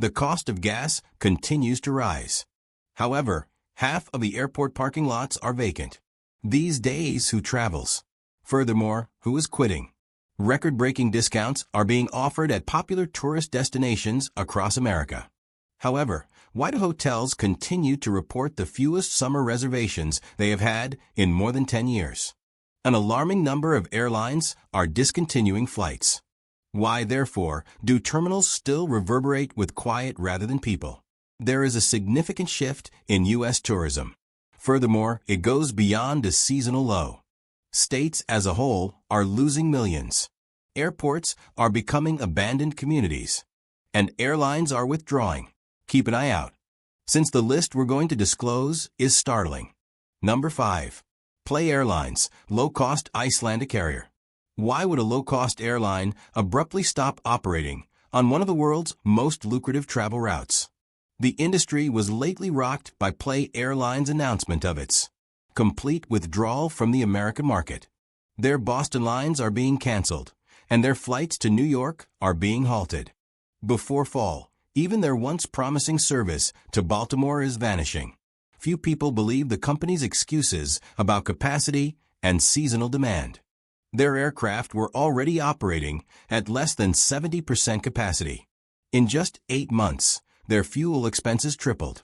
The cost of gas continues to rise. However, half of the airport parking lots are vacant. These days, who travels? Furthermore, who is quitting? Record-breaking discounts are being offered at popular tourist destinations across America. However, why do hotels continue to report the fewest summer reservations they have had in more than 10 years? An alarming number of airlines are discontinuing flights. Why, therefore, do terminals still reverberate with quiet rather than people? There is a significant shift in U.S. tourism. Furthermore, it goes beyond a seasonal low. States as a whole are losing millions. Airports are becoming abandoned communities. And airlines are withdrawing. Keep an eye out, since the list we're going to disclose is startling. Number 5. Play Airlines, low-cost Icelandic carrier. Why would a low-cost airline abruptly stop operating on one of the world's most lucrative travel routes? The industry was lately rocked by Play Airlines' announcement of its complete withdrawal from the American market. Their Boston lines are being canceled, and their flights to New York are being halted. Before fall, even their once promising service to Baltimore is vanishing. Few people believe the company's excuses about capacity and seasonal demand. Their aircraft were already operating at less than 70% capacity. In just 8 months, their fuel expenses tripled.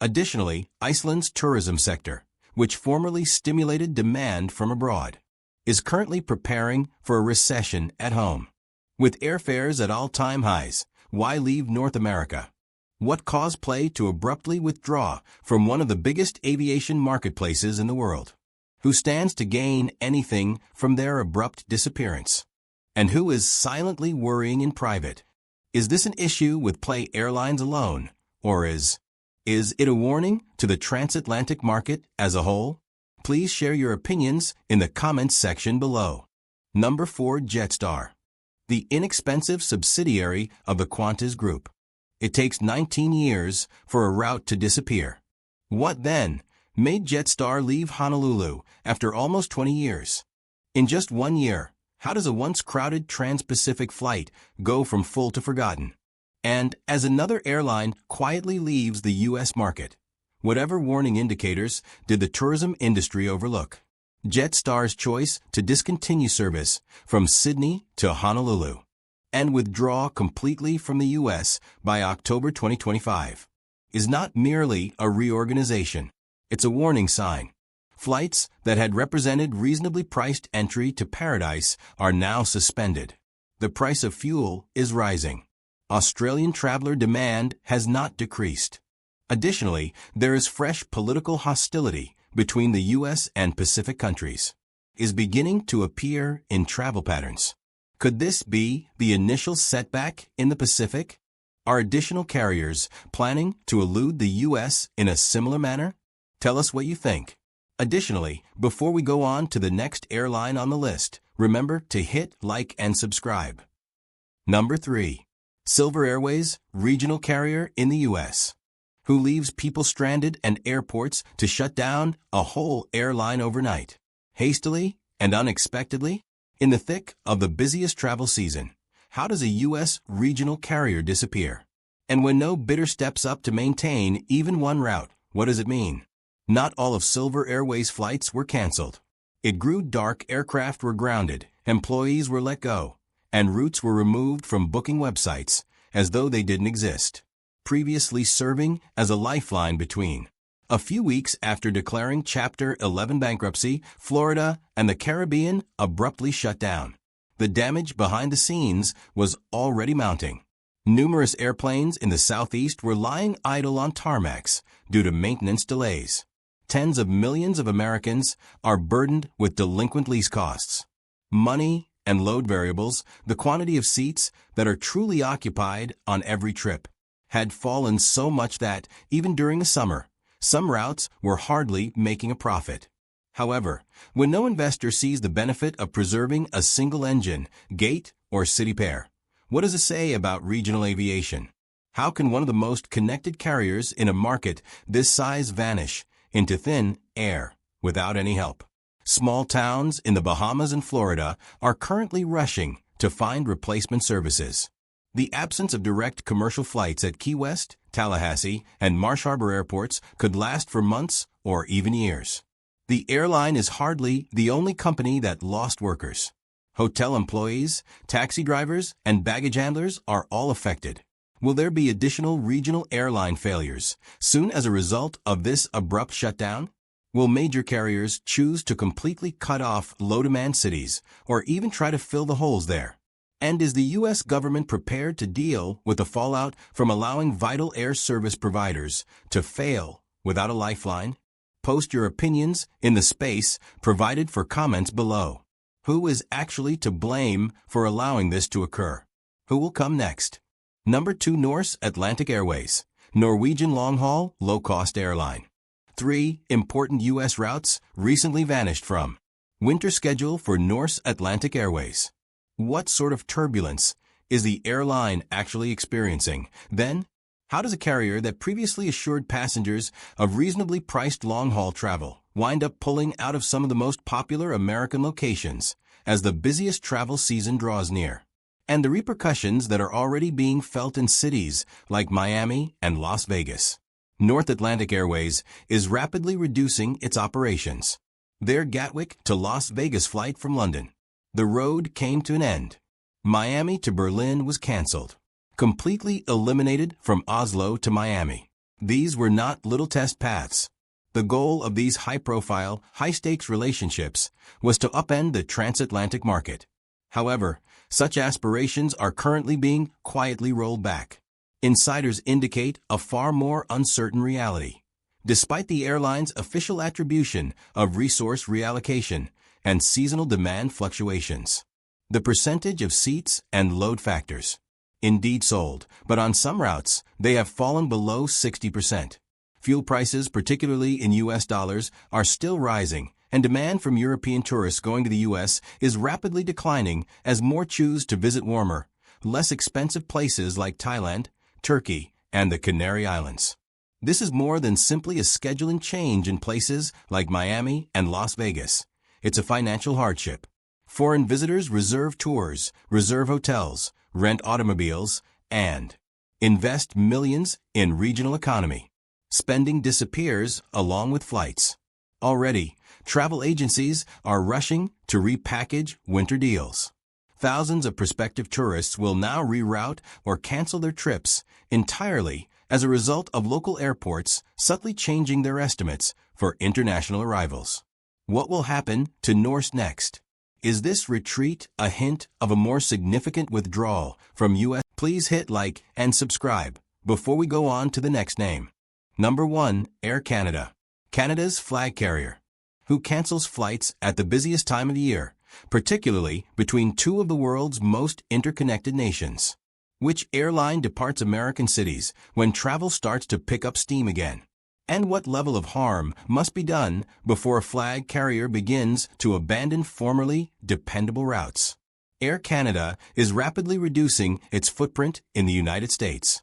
Additionally, Iceland's tourism sector, which formerly stimulated demand from abroad, is currently preparing for a recession at home. With airfares at all-time highs, why leave North America? What caused Play to abruptly withdraw from one of the biggest aviation marketplaces in the world? Who stands to gain anything from their abrupt disappearance? And who is silently worrying in private? Is this an issue with Play Airlines alone, or is it a warning to the transatlantic market as a whole? Please share your opinions in the comments section below. Number 4. Jetstar, the inexpensive subsidiary of the Qantas Group. It takes 19 years for a route to disappear. What then made Jetstar leave Honolulu after almost 20 years? In just 1 year, how does a once crowded trans-Pacific flight go from full to forgotten? And as another airline quietly leaves the U.S. market, whatever warning indicators did the tourism industry overlook? Jetstar's choice to discontinue service from Sydney to Honolulu and withdraw completely from the U.S. by October 2025 is not merely a reorganization. It's a warning sign. Flights that had represented reasonably priced entry to paradise are now suspended. The price of fuel is rising. Australian traveler demand has not decreased. Additionally, there is fresh political hostility between the U.S. and Pacific countries is beginning to appear in travel patterns. Could this be the initial setback in the Pacific? Are additional carriers planning to elude the U.S. in a similar manner? Tell us what you think. Additionally, before we go on to the next airline on the list, remember to hit like and subscribe. Number 3. Silver Airways, regional carrier in the U.S., who leaves people stranded and airports to shut down a whole airline overnight, hastily and unexpectedly? In the thick of the busiest travel season, how does a U.S. regional carrier disappear? And when no bidder steps up to maintain even one route, what does it mean? Not all of Silver Airways' flights were canceled. It grew dark, aircraft were grounded, employees were let go, and routes were removed from booking websites as though they didn't exist, previously serving as a lifeline between. A few weeks after declaring Chapter 11 bankruptcy, Florida and the Caribbean abruptly shut down. The damage behind the scenes was already mounting. Numerous airplanes in the Southeast were lying idle on tarmacs due to maintenance delays. Tens of millions of Americans are burdened with delinquent lease costs, money, and load variables. The quantity of seats that are truly occupied on every trip had fallen so much that, even during the summer, some routes were hardly making a profit. However, when no investor sees the benefit of preserving a single engine, gate, or city pair, what does it say about regional aviation? How can one of the most connected carriers in a market this size vanish into thin air without any help? Small towns in the Bahamas and Florida are currently rushing to find replacement services. The absence of direct commercial flights at Key West, Tallahassee, and Marsh Harbor airports could last for months or even years. The airline is hardly the only company that lost workers. Hotel employees, taxi drivers, and baggage handlers are all affected. Will there be additional regional airline failures soon as a result of this abrupt shutdown? Will major carriers choose to completely cut off low-demand cities or even try to fill the holes there? And is the U.S. government prepared to deal with the fallout from allowing vital air service providers to fail without a lifeline? Post your opinions in the space provided for comments below. Who is actually to blame for allowing this to occur? Who will come next? Number 2, Norse Atlantic Airways, Norwegian long-haul, low-cost airline. 3 important U.S. routes recently vanished from. Winter schedule for Norse Atlantic Airways. What sort of turbulence is the airline actually experiencing? Then, how does a carrier that previously assured passengers of reasonably priced long-haul travel wind up pulling out of some of the most popular American locations as the busiest travel season draws near? And the repercussions that are already being felt in cities like Miami and Las Vegas. North Atlantic Airways is rapidly reducing its operations. Their Gatwick to Las Vegas flight from London. The road came to an end. Miami to Berlin was canceled. Completely eliminated from Oslo to Miami. These were not little test paths. The goal of these high-profile, high-stakes relationships was to upend the transatlantic market. However, such aspirations are currently being quietly rolled back. Insiders indicate a far more uncertain reality. Despite the airline's official attribution of resource reallocation and seasonal demand fluctuations, the percentage of seats and load factors indeed sold, but on some routes, they have fallen below 60%. Fuel prices, particularly in U.S. dollars, are still rising, and demand from European tourists going to the U.S. is rapidly declining as more choose to visit warmer, less expensive places like Thailand, Turkey, and the Canary Islands. This is more than simply a scheduling change in places like Miami and Las Vegas. It's a financial hardship. Foreign visitors reserve tours, reserve hotels, rent automobiles, and invest millions in regional economy. Spending disappears along with flights. Already, travel agencies are rushing to repackage winter deals. Thousands of prospective tourists will now reroute or cancel their trips entirely as a result of local airports subtly changing their estimates for international arrivals. What will happen to Norse next? Is this retreat a hint of a more significant withdrawal from U.S.? Please hit like and subscribe before we go on to the next name. Number 1, Air Canada. Canada's flag carrier, who cancels flights at the busiest time of the year, particularly between two of the world's most interconnected nations. Which airline departs American cities when travel starts to pick up steam again? And what level of harm must be done before a flag carrier begins to abandon formerly dependable routes? Air Canada is rapidly reducing its footprint in the United States.